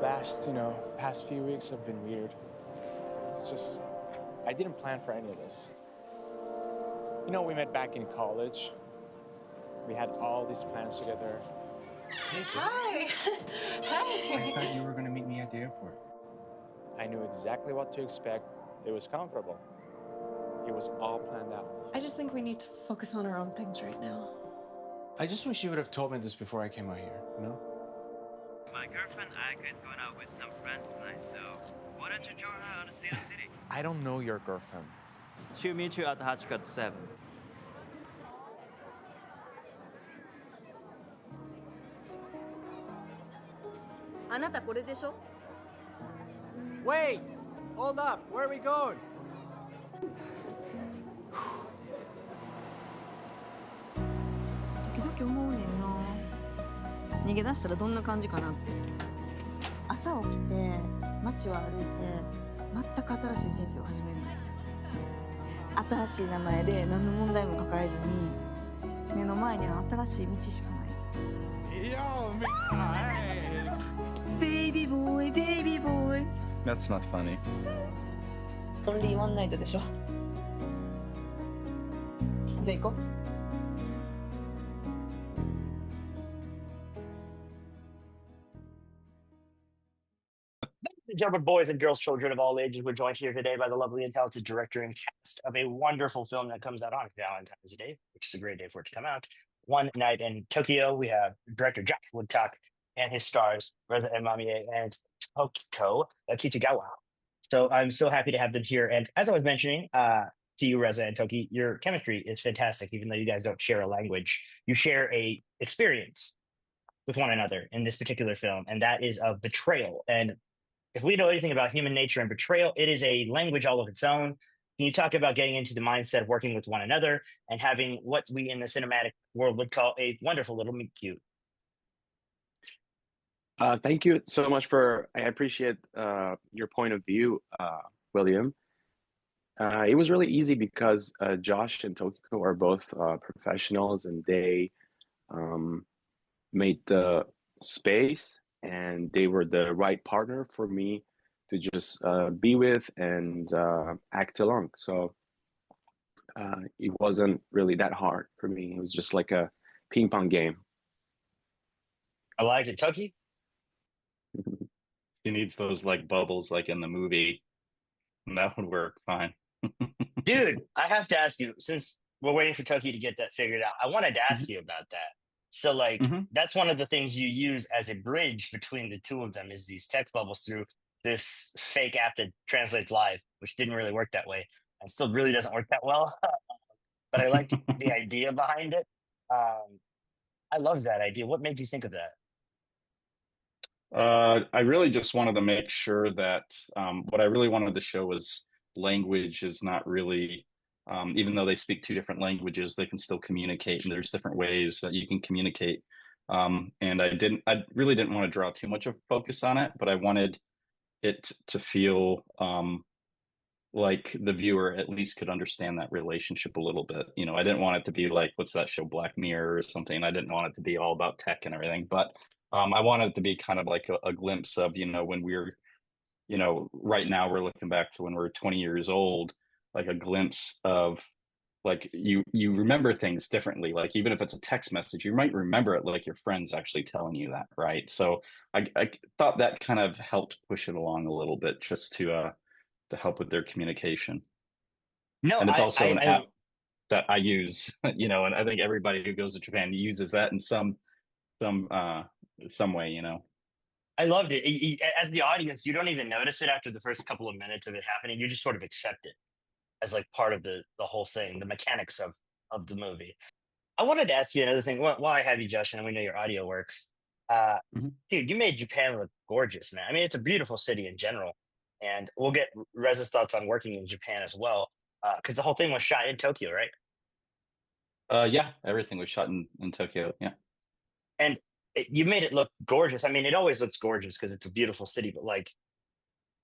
past few weeks have been weird. It's just, I didn't plan for any of this. We met back in college. We had all these plans together. Hey, hi. I thought you were going to meet me at the airport. I knew exactly what to expect. It was comfortable. It was all planned out. I just think we need to focus on our own things right now. I just wish you would have told me this before I came out here, My girlfriend Aika is going out with some friends tonight, so why don't you join her on the City City? I don't know your girlfriend. She'll meet you at Hachiko at 7. Wait! Hold up! Where are we going?時々思うねんな。逃げ出したらどんな感じかなって。朝起きて街を歩いて全く新しい人生を始めるの。新しい名前で何の問題も抱えずに目の前には新しい道しかない。ベイビーボーイ、ベイビーボーイ。That's not funny. オンリーワンナイトでしょ。じゃあ行こう。Gentlemen, boys and girls, children of all ages, we're joined here today by the lovely and talented director and cast of a wonderful film that comes out on Valentine's Day, which is a great day for it to come out. One Night in Tokyo. We have director Joshua Woodcock and his stars, Reza Emamiyeh and Tokiko Kitagawa. So I'm so happy to have them here. And as I was mentioning to you, Reza and Toki, your chemistry is fantastic, even though you guys don't share a language. You share a experience with one another in this particular film, and that is of betrayal. And if we know anything about human nature and betrayal, it is a language all of its own. Can you talk about getting into the mindset of working with one another and having what we in the cinematic world would call a wonderful little meet cute? Thank you so much I appreciate your point of view, William. It was really easy because Josh and Tokiko are both professionals and they made the space and they were the right partner for me to just be with and act along. So it wasn't really that hard for me. It was just like a ping pong game. I like it. Toki? She needs those like bubbles like in the movie, and that would work fine. Dude, I have to ask you, since we're waiting for Toki to get that figured out, I wanted to ask you about that. So that's one of the things you use as a bridge between the two of them is these text bubbles through this fake app that translates live, which didn't really work that way and still really doesn't work that well. But I liked the idea behind it. I love that idea. What made you think of that? I really just wanted to make sure that what I really wanted to show was language is not really, even though they speak two different languages, they can still communicate, and there's different ways that you can communicate. And I really didn't want to draw too much of focus on it, but I wanted it to feel like the viewer at least could understand that relationship a little bit. I didn't want it to be like, what's that show, Black Mirror or something. I didn't want it to be all about tech and everything, but I wanted it to be kind of like a glimpse of, when we're, right now we're looking back to when we're 20 years old, like a glimpse of like you remember things differently. Like even if it's a text message, you might remember it like your friend's actually telling you that, right? So I thought that kind of helped push it along a little bit just to help with their communication. No, and it's also an app that I use, and I think everybody who goes to Japan uses that in some way. I loved it. As the audience, you don't even notice it after the first couple of minutes of it happening. You just sort of accept it as like part of the whole thing, the mechanics of the movie. I wanted to ask you another thing while I have you, Josh, and we know your audio works. Dude, you made Japan look gorgeous, man. I mean, it's a beautiful city in general, and we'll get Reza's thoughts on working in Japan as well, because the whole thing was shot in Tokyo, right? Yeah, everything was shot in Tokyo. Yeah, and you made it look gorgeous. I mean, it always looks gorgeous because it's a beautiful city, but like,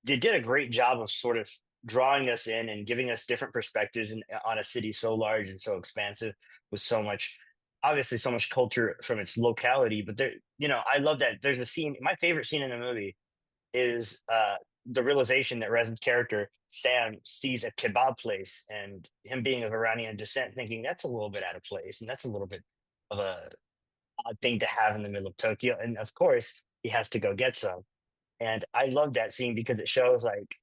they did a great job of sort of drawing us in and giving us different perspectives on a city so large and so expansive with so much culture from its locality. But there, I love that there's a scene. My favorite scene in the movie is the realization that Reza's character Sam sees a kebab place, and him being of Iranian descent, thinking that's a little bit out of place, and that's a little bit of a odd thing to have in the middle of Tokyo. And of course, he has to go get some. And I love that scene because it shows like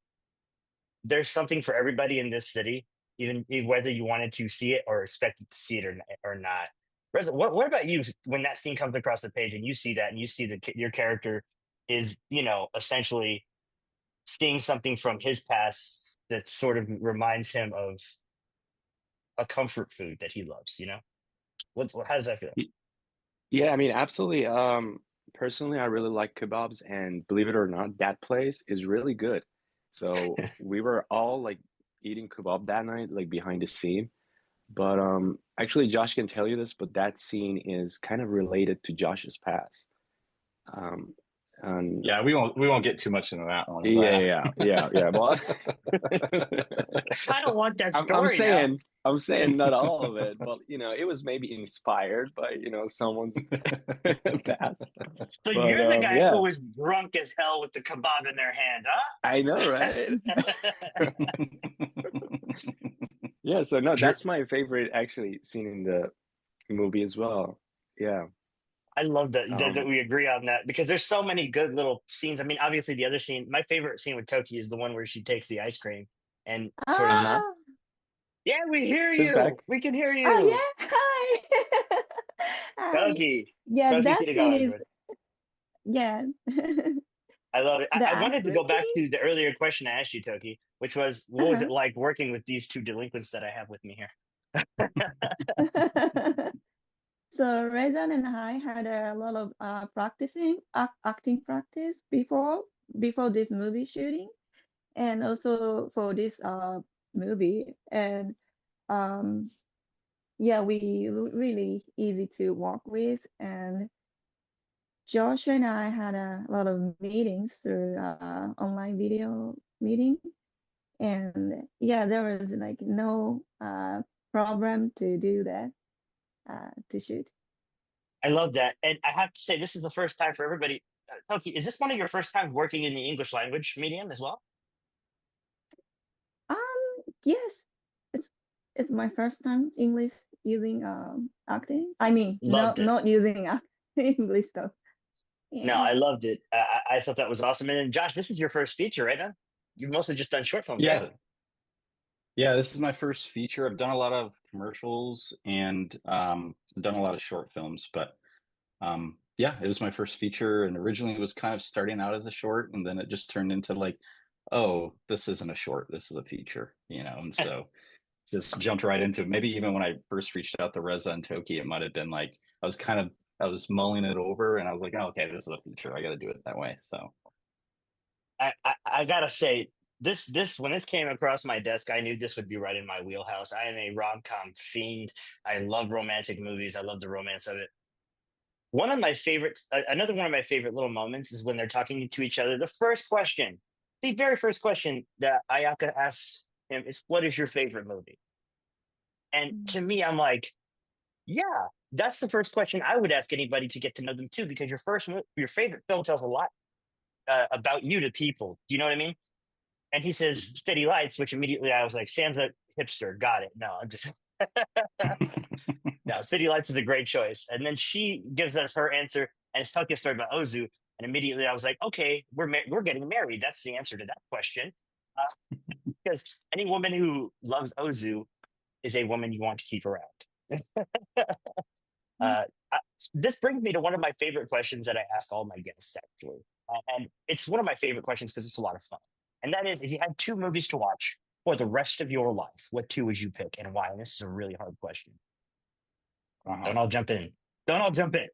there's something for everybody in this city, whether you wanted to see it or expected to see it or not. Reza, what about you when that scene comes across the page and you see that and you see your character is, essentially seeing something from his past that sort of reminds him of a comfort food that he loves. How does that feel? Yeah, I mean, absolutely. Personally, I really like kebabs, and believe it or not, that place is really good. So we were all like eating kebab that night, like behind the scene. But actually, Josh can tell you this, but that scene is kind of related to Josh's past. Um, and Yeah, we won't get too much into that one. yeah. Well, I don't want that I'm story now. saying not all of it, but it was maybe inspired by someone's past. So But you're the guy yeah, who was drunk as hell with the kebab in their hand, huh? I know, right? Yeah, so no, Jer- that's my favorite actually scene in the movie as well. Yeah. I love that Um, we agree on that because there's so many good little scenes. I mean, obviously, the other scene, my favorite scene with Toki is the one where she takes the ice cream and sort of just, uh-huh. Ah, yeah, we hear She's back. you. We can hear oh you. yeah, hi. Hi. Toki. Yeah, Toki that scene Kitagawa, is, everyone. yeah. I love it. The I ice wanted to cream go back to the earlier question I asked you, Toki, which was, what was scene? it like working with these two delinquents that I have with me here? Uh-huh. So Reza and I had a lot of acting practice before this movie shooting, and also for this movie. And um, yeah, we really easy to work with. And Josh and I had a lot of meetings through online video meeting. And yeah, there was like no problem to do that to shoot. I love that. And I have to say, this is the first time for everybody. Toki, is this one of your first times working in the English language medium as well? Um, yes, it's it's my first time English using acting. I mean, Loved it. not using English stuff. No, Yeah. I loved it. I thought that was awesome. And then, Josh, this is your first feature, right now? You've mostly just done short films, right? yeah, yeah. This is my first feature. I've done a lot of commercials and done a lot of short films, but yeah, it was my first feature, and originally it was kind of starting out as a short, and then it just turned into like, oh, this isn't a short, this is a feature, and so just jumped right into it. Maybe even when I first reached out to Reza and Toki, it might have been like I was mulling it over, and I was like, oh, okay, this is a feature, I got to do it that way. So I gotta say, this when this came across my desk, I knew this would be right in my wheelhouse. I am a rom-com fiend. I love romantic movies. I love the romance of it. One of my favorites, another one of my favorite little moments is when they're talking to each other. The very first question that Ayaka asks him is, "What is your favorite movie?" And to me, I'm like, yeah, that's the first question I would ask anybody to get to know them too, because your favorite film tells a lot about you to people. Do you know what I mean? And he says Steady Lights, which immediately I was like, Sam's a hipster. Got it. No, I'm just no. City Lights is a great choice. And then she gives us her answer, and it's talking a story about Ozu. And immediately I was like, okay, we're getting married. That's the answer to that question. Because any woman who loves Ozu is a woman you want to keep around. uh, this brings me to one of my favorite questions that I ask all my guests, actually. And it's one of my favorite questions because it's a lot of fun. And that is, if you had two movies to watch for the rest of your life, what two would you pick and why? And this is a really hard question. uh-huh. Don't all jump in. Don't all jump in.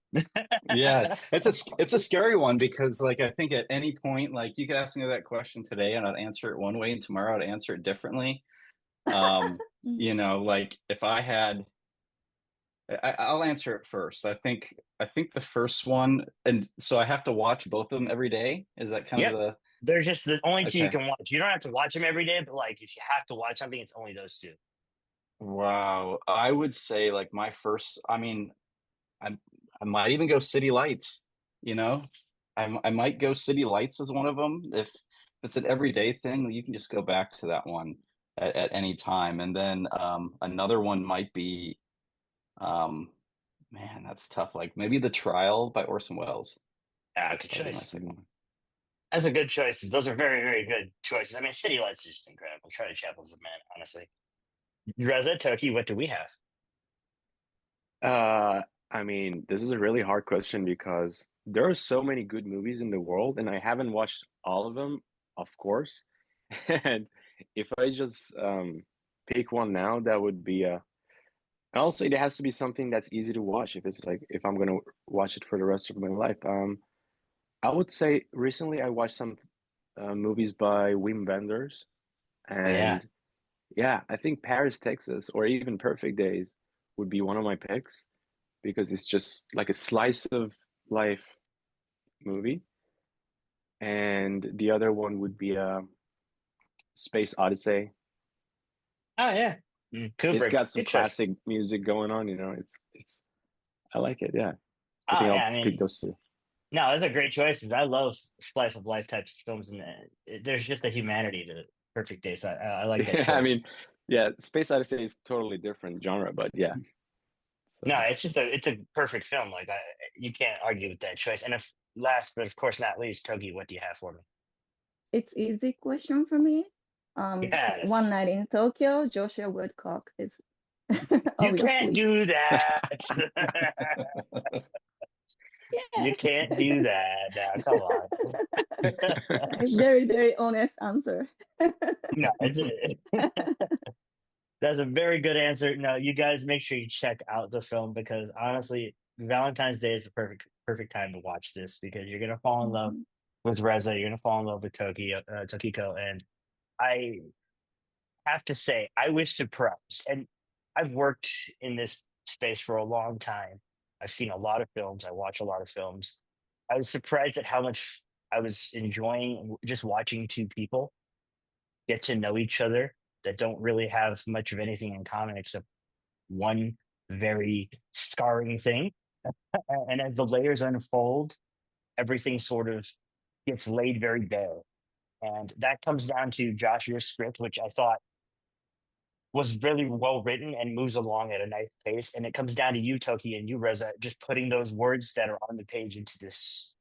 Yeah, it's a scary one because like I think at any point like you could ask me that question today and I'd answer it one way and tomorrow I'd answer it differently. Like if I had I'll answer it first. I think the first one, and so I have to watch both of them every day. Is that kind of Yep. They're just the only two you okay? can watch. You don't have to watch them every day, but like if you have to watch something, it's only those two. Wow. I would say like my first, I mean, I I might even go City Lights, you know? I might go City Lights as one of them. If it's an everyday thing, you can just go back to that one at any time. And then another one might be, um, man, that's tough. Like maybe The Trial by Orson Welles. Ah, good That would be my choice. second one. That's a good choices. Those are very, very good choices. I mean, City Lights is just incredible. Charlie Chaplin's a man, honestly. Reza, Toki, what do we have? I mean, this is a really hard question because there are so many good movies in the world, and I haven't watched all of them, of course. And if I just pick one now, that would be and also it has to be something that's easy to watch if it's like if I'm gonna watch it for the rest of my life. I would say recently I watched some movies by Wim Wenders, Oh yeah. and yeah, I think Paris, Texas, or even Perfect Days would be one of my picks because it's just like a slice of life movie. And the other one would be Space Odyssey. Oh yeah. It's Kubrick. got some Good choice. classic music going on, you know. It's I like it, yeah. I Oh think yeah. I'll I pick mean, those two. no, those are great choices. I love slice of life type of films, and there's just a humanity to Perfect Day. So I like that Yeah, I choice. mean, yeah, Space Odyssey is totally different genre, but yeah. No, So it's a perfect film. Like you can't argue with that choice. And if last but of course not least, Togi, what do you have for me? It's easy question for me. One Yes. Night in Tokyo, Joshua Woodcock is You can't obviously. do that. Yeah. You can't do that. Now, come on. A very, very honest answer. No, that's a very good answer. No, you guys make sure you check out the film because honestly, Valentine's Day is the perfect time to watch this because you're gonna fall in love Mhm. with Reza, you're gonna fall in love with Tokiko, and I have to say, I wish surprised. And I've worked in this space for a long time. I've seen a lot of films. I watch a lot of films. I was surprised at how much I was enjoying just watching two people get to know each other that don't really have much of anything in common except one very scarring thing. And as the layers unfold, everything sort of gets laid very bare. And that comes down to Joshua's script, which I thought was really well written and moves along at a nice pace. And it comes down to you, Toki, and you, Reza, just putting those words that are on the page into this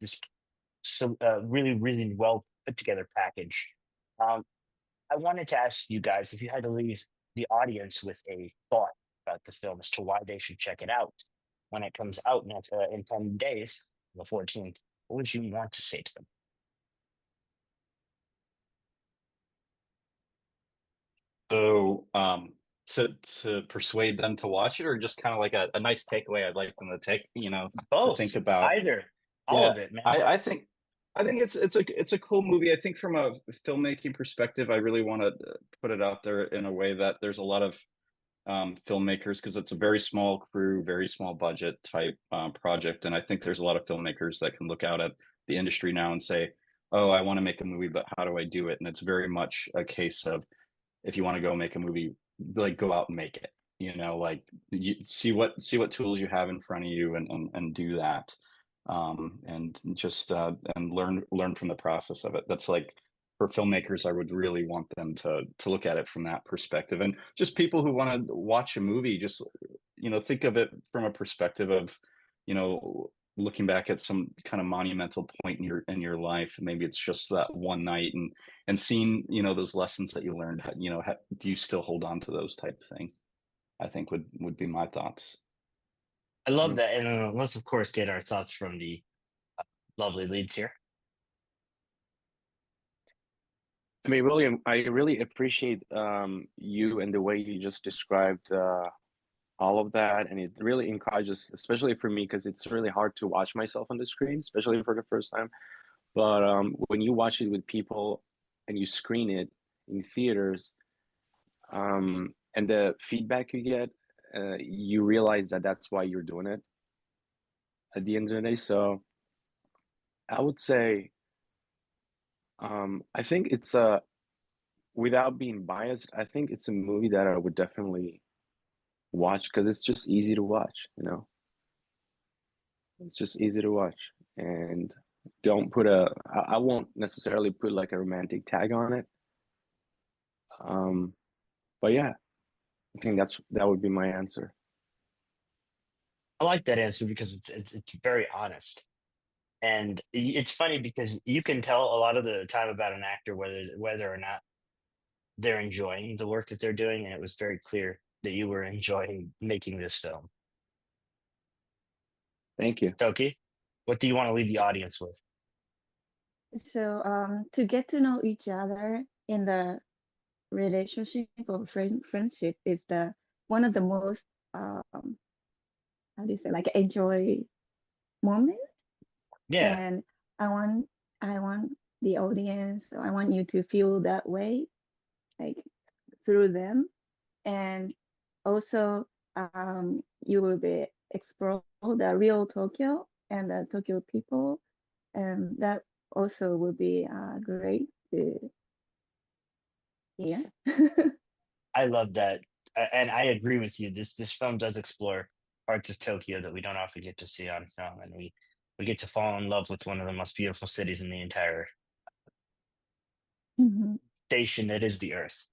really really well put together package. Um, I wanted to ask you guys if you had to leave the audience with a thought about the film as to why they should check it out when it comes out in 10 days, the 14th. What would you want to say to them? So, to persuade them to watch it, or just kind of like a nice takeaway I'd like them to take, to think Both, about. either, all Yeah, of it, man. I think it's a cool movie. I think from a filmmaking perspective, I really want to put it out there in a way that there's a lot of filmmakers because it's a very small crew, very small budget type project, and I think there's a lot of filmmakers that can look out at the industry now and say, "Oh, I want to make a movie, but how do I do it?" And it's very much a case of if you want to go make a movie, like go out and make it. Like you see what tools you have in front of you and do that. And just and learn from the process of it. That's like for filmmakers, I would really want them to look at it from that perspective. And just people who want to watch a movie, just think of it from a perspective of, you know, looking back at some kind of monumental point in your life. Maybe it's just that one night and seeing, those lessons that you learned, do you still hold on to those type of thing? I think would be my thoughts. I love Mhm. that. And let's, of course, get our thoughts from the lovely leads here. I mean, William, I really appreciate you and the way you just described all of that, and it really encourages, especially for me, because it's really hard to watch myself on the screen, especially for the first time. But when you watch it with people and you screen it in theaters, and the feedback you get, you realize that that's why you're doing it at the end of the day. So I would say, I think it's without being biased, I think it's a movie that I would definitely watch because it's just easy to watch, you know. It's just easy to watch, and don't put I won't necessarily put like a romantic tag on it. But yeah, I think that would be my answer. I like that answer because it's very honest. And it's funny because you can tell a lot of the time about an actor whether or not they're enjoying the work that they're doing, and it was very clear that you were enjoying making this film. Thank you. Toki, what do you want to leave the audience with? So to get to know each other in the relationship or friendship is the one of the most how do you say, like, enjoy moment. Yeah, And I want the audience, I want you to feel that way, like through them. And also you will be explore the real Tokyo and the Tokyo people, and that also will be great to hear. I love that, and I agree with you. This film does explore parts of Tokyo that we don't often get to see on film, and we get to fall in love with one of the most beautiful cities in the entire Mhm. station that is the Earth.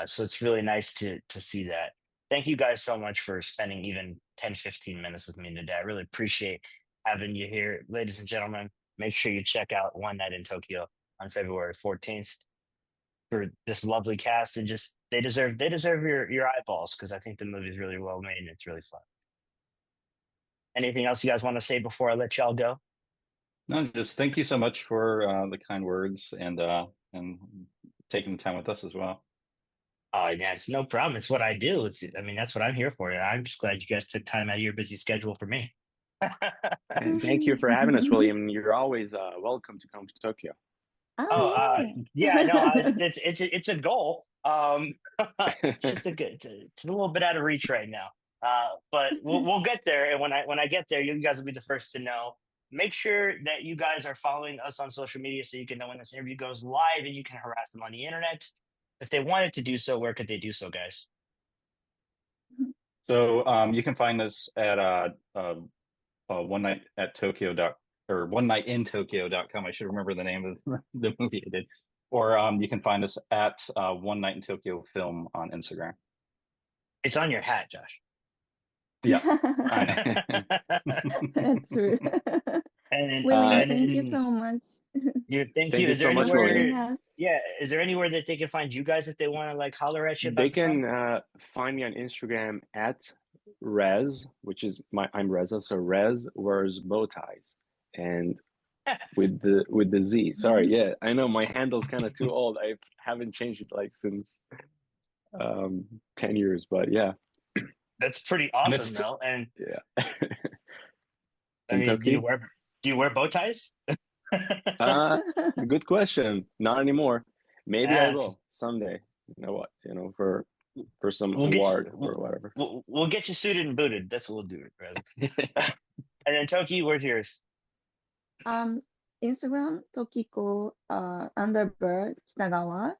So it's really nice to see that. Thank you guys so much for spending even 10-15 minutes with me today. I really appreciate having you here. Ladies and gentlemen, make sure you check out One Night in Tokyo on February 14th for this lovely cast, and just they deserve your eyeballs, because I think the movie is really well made and it's really fun. Anything else you guys want to say before I let y'all go? No, just thank you so much for the kind words and taking the time with us as well. Oh, yeah, it's no problem. It's what I do. I mean, that's what I'm here for. I'm just glad you guys took time out of your busy schedule for me. And thank you for having us, William. You're always welcome to come to Tokyo. Oh, Yeah, I know. yeah. It's a goal. It's just it's a little bit out of reach right now. But we'll get there. And when I get there, you guys will be the first to know. Make sure that you guys are following us on social media so you can know when this interview goes live, and you can harass them on the internet. If they wanted to do so, where could they do so, guys? So you can find us at one night at Tokyo or one night in Tokyo.com. I should remember the name of the movie I did. Or you can find us at One Night in Tokyo Film on Instagram. It's on your hat, Josh. Yeah. That's true. And William, thank you so much. thank you. you Is there so much, anywhere? William. Yeah, is there anywhere that they can find you guys if they want to like holler at you about They the film? can find me on Instagram at Rez, which is I'm Reza, so Rez wears bow ties, and with the Z. Sorry, yeah, I know my handle's kind of too old. I haven't changed it like since 10 years, but yeah. That's pretty awesome, though. And yeah. I mean, do you wear bow ties? Good question. Not anymore. Maybe I Ah, will someday. You know what? For some we'll award or whatever. we'll get you suited and booted. That's what we'll do, Rez. And then Toki, where's yours? Instagram, Tokiko _ Kitagawa.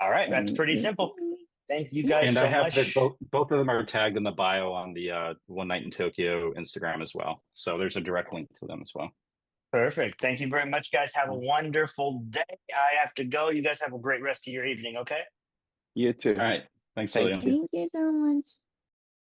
All right, that's pretty simple. Thank you guys And so I have much. both of them are tagged in the bio on the One Night in Tokyo Instagram as well. So there's a direct link to them as well. Perfect. Thank you very much, guys. Have a wonderful day. I have to go. You guys have a great rest of your evening, okay? You too. All right. Thanks, Thank William. Thank you so much.